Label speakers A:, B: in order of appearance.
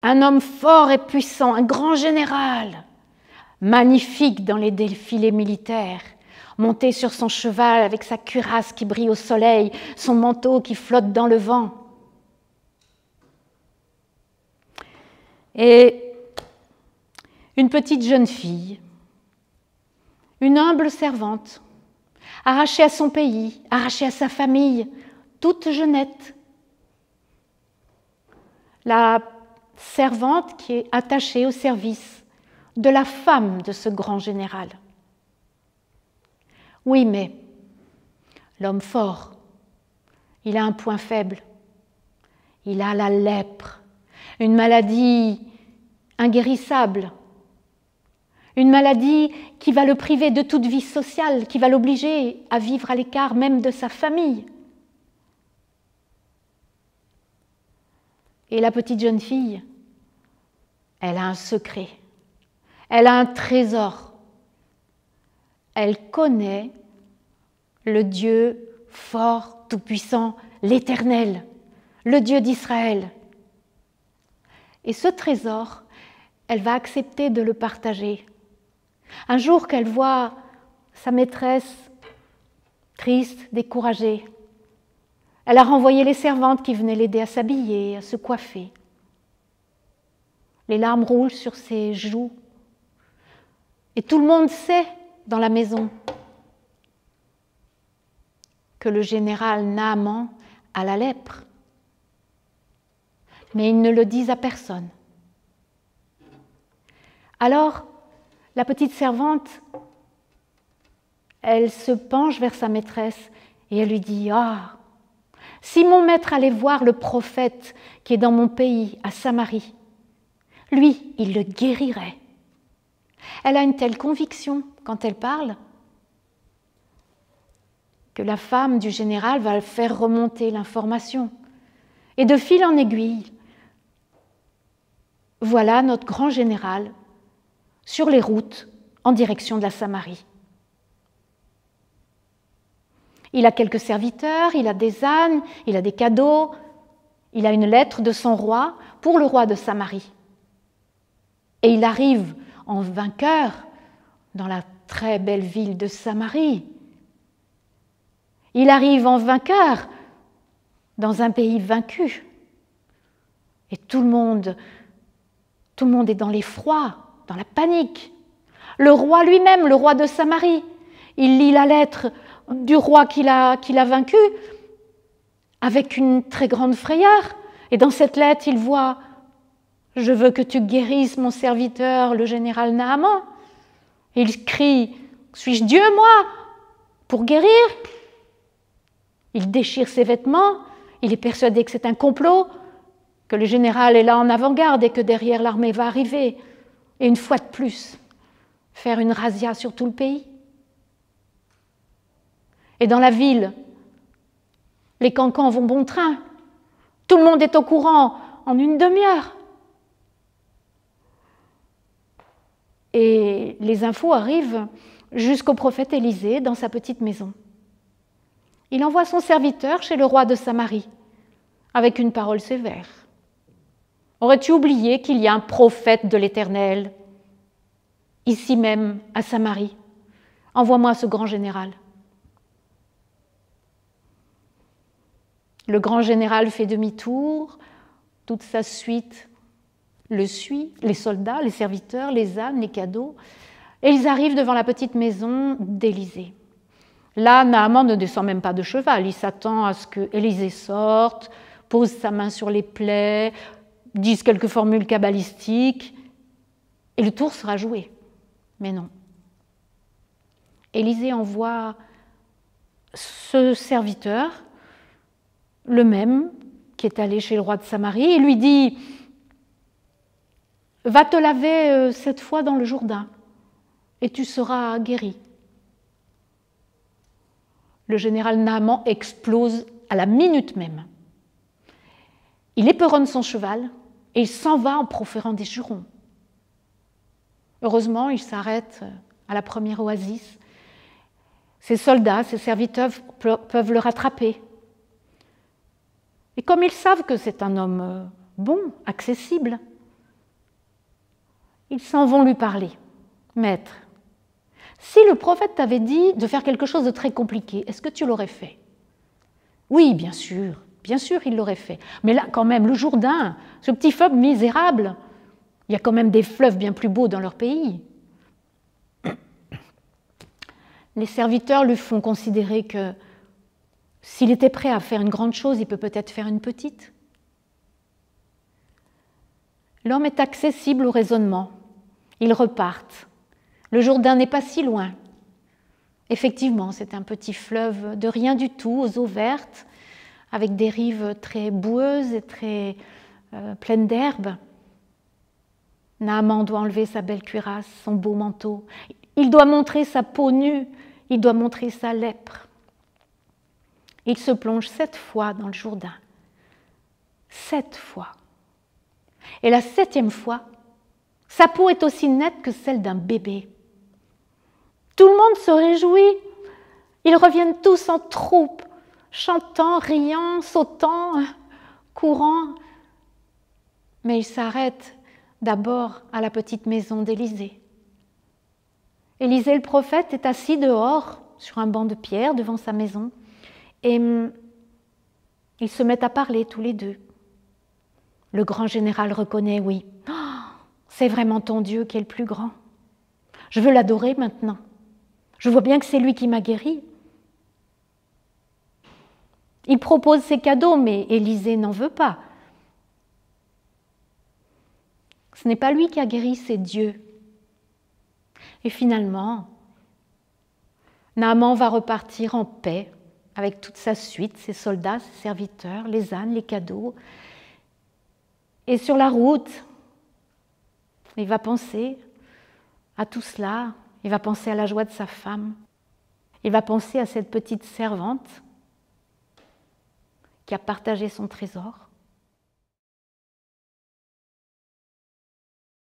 A: Un homme fort et puissant, un grand général, magnifique dans les défilés militaires, monté sur son cheval avec sa cuirasse qui brille au soleil, son manteau qui flotte dans le vent. Et une petite jeune fille, une humble servante, arrachée à son pays, arrachée à sa famille, toute jeunette. La servante qui est attachée au service de la femme de ce grand général. Oui, mais l'homme fort, il a un point faible. Il a la lèpre, une maladie inguérissable, une maladie qui va le priver de toute vie sociale, qui va l'obliger à vivre à l'écart même de sa famille. Et la petite jeune fille, elle a un secret, elle a un trésor. Elle connaît le Dieu fort, tout-puissant, l'Éternel, le Dieu d'Israël. Et ce trésor, elle va accepter de le partager. Un jour qu'elle voit sa maîtresse triste, découragée, elle a renvoyé les servantes qui venaient l'aider à s'habiller, à se coiffer. Les larmes roulent sur ses joues. Et tout le monde sait dans la maison que le général Naaman a la lèpre. Mais ils ne le disent à personne. Alors, la petite servante, elle se penche vers sa maîtresse et elle lui dit « Ah, si mon maître allait voir le prophète qui est dans mon pays, à Samarie, lui, il le guérirait. » Elle a une telle conviction quand elle parle que la femme du général va faire remonter l'information. Et de fil en aiguille, voilà notre grand général sur les routes en direction de la Samarie. Il a quelques serviteurs, il a des ânes, il a des cadeaux, il a une lettre de son roi pour le roi de Samarie. Et il arrive en vainqueur dans la très belle ville de Samarie. Il arrive en vainqueur dans un pays vaincu. Et tout le monde est dans l'effroi, dans la panique. Le roi lui-même, le roi de Samarie, il lit la lettre du roi qu'il a vaincu avec une très grande frayeur. Et dans cette lettre, il voit « Je veux que tu guérisses mon serviteur, le général Naaman ». Il crie « Suis-je Dieu, moi, pour guérir ?» Il déchire ses vêtements, il est persuadé que c'est un complot, que le général est là en avant-garde et que derrière l'armée va arriver. Et une fois de plus, faire une razzia sur tout le pays. Et dans la ville, les cancans vont bon train. Tout le monde est au courant en une demi-heure. Et les infos arrivent jusqu'au prophète Élisée dans sa petite maison. Il envoie son serviteur chez le roi de Samarie avec une parole sévère. Aurais-tu oublié qu'il y a un prophète de l'Éternel ici même à Samarie? Envoie-moi ce grand général. Le grand général fait demi-tour, toute sa suite le suit, les soldats, les serviteurs, les ânes, les cadeaux, et ils arrivent devant la petite maison d'Élisée. Là, Naaman ne descend même pas de cheval, il s'attend à ce que Élisée sorte, pose sa main sur les plaies, dise quelques formules kabbalistiques, et le tour sera joué. Mais non. Élisée envoie ce serviteur, le même qui est allé chez le roi de Samarie, et lui dit « Va te laver cette fois dans le Jourdain, et tu seras guéri. » Le général Naaman explose à la minute même. Il éperonne son cheval et il s'en va en proférant des jurons. Heureusement, il s'arrête à la première oasis. Ses soldats, ses serviteurs peuvent le rattraper. Et comme ils savent que c'est un homme bon, accessible, Ils s'en vont lui parler. Maître, si le prophète t'avait dit de faire quelque chose de très compliqué, est-ce que tu l'aurais fait? Oui, bien sûr, il l'aurait fait. Mais là, quand même, le Jourdain, ce petit fleuve misérable, il y a quand même des fleuves bien plus beaux dans leur pays. Les serviteurs lui font considérer que s'il était prêt à faire une grande chose, il peut peut-être faire une petite. L'homme est accessible au raisonnement. Ils repartent. Le Jourdain n'est pas si loin. Effectivement, c'est un petit fleuve de rien du tout, aux eaux vertes, avec des rives très boueuses et très pleines d'herbe. Naaman doit enlever sa belle cuirasse, son beau manteau. Il doit montrer sa peau nue, il doit montrer sa lèpre. Il se plonge 7 fois dans le Jourdain. 7 fois. Et la 7e fois, sa peau est aussi nette que celle d'un bébé. Tout le monde se réjouit. Ils reviennent tous en troupe, chantant, riant, sautant, courant. Mais ils s'arrêtent d'abord à la petite maison d'Élisée. Élisée le prophète est assis dehors, sur un banc de pierre devant sa maison, et ils se mettent à parler tous les deux. Le grand général reconnaît, oui, c'est vraiment ton Dieu qui est le plus grand. Je veux l'adorer maintenant. Je vois bien que c'est lui qui m'a guéri. Il propose ses cadeaux, mais Élisée n'en veut pas. Ce n'est pas lui qui a guéri, c'est Dieu. Et finalement, Naaman va repartir en paix avec toute sa suite, ses soldats, ses serviteurs, les ânes, les cadeaux. Et sur la route, il va penser à tout cela, il va penser à la joie de sa femme, il va penser à cette petite servante qui a partagé son trésor.